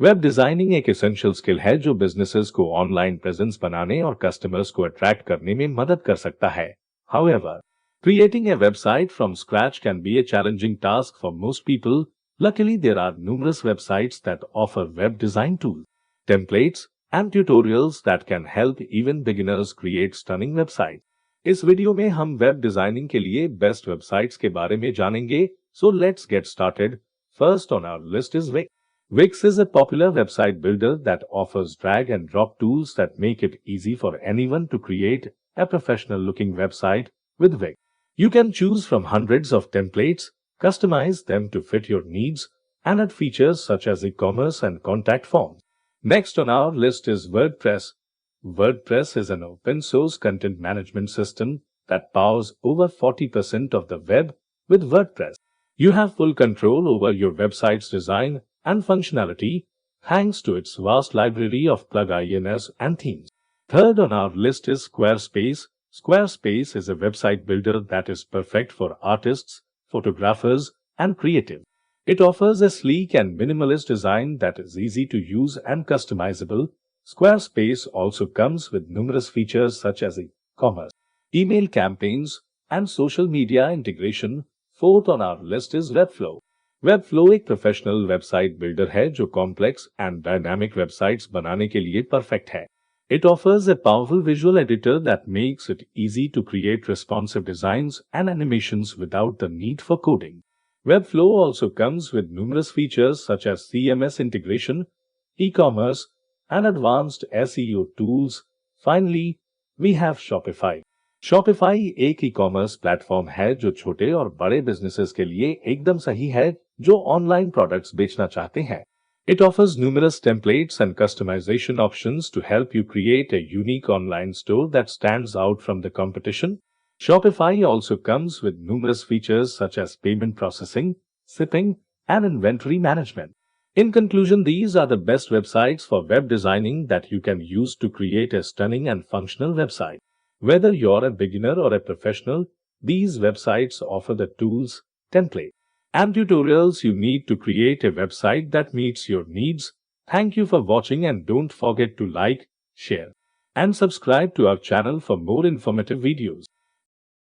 Web designing एक essential skill है जो बिजनेसेस को ऑनलाइन प्रेजेंस बनाने और कस्टमर्स को अट्रैक्ट करने में मदद कर सकता है. However, creating a website from scratch can be a challenging task for most people. Luckily, there are numerous websites that offer web design tools, templates, and tutorials that can help even beginners create stunning websites. इस video में हम web designing के लिए best websites के बारे में जानेंगे. So let's get started. First on our list is Wix. Wix is a popular website builder that offers drag and drop tools that make it easy for anyone to create a professional looking website with Wix. You can choose from hundreds of templates, customize them to fit your needs, and add features such as e-commerce and contact forms. Next on our list is WordPress. WordPress is an open source content management system that powers over 40% of the web. With WordPress, you have full control over your website's design and functionality thanks to its vast library of plugins and themes. Third on our list is Squarespace. Squarespace is a website builder that is perfect for artists, photographers, and creatives. It offers a sleek and minimalist design that is easy to use and customizable. Squarespace also comes with numerous features such as e-commerce, email campaigns, and social media integration. Fourth on our list is Webflow. Webflow एक professional website builder है जो complex and dynamic websites बनाने के लिए perfect है. It offers a powerful visual editor that makes it easy to create responsive designs and animations without the need for coding. Webflow also comes with numerous features such as CMS integration, e-commerce, and advanced SEO tools. Finally, we have Shopify. Shopify एक e-commerce platform है जो छोटे और बड़े businesses के लिए एकदम सही है जो ऑनलाइन प्रोडक्ट्स बेचना चाहते हैं. It offers numerous templates and customization options to help you create a unique online store that stands out from the competition. Shopify also comes with numerous features such as payment processing, shipping, and inventory management. In conclusion, these are the best websites for web designing that you can use to create a stunning and functional website. Whether you're a beginner or a professional, these websites offer the tools, templates, and tutorials you need to create a website that meets your needs. Thank you for watching and don't forget to like, share, and subscribe to our channel for more informative videos.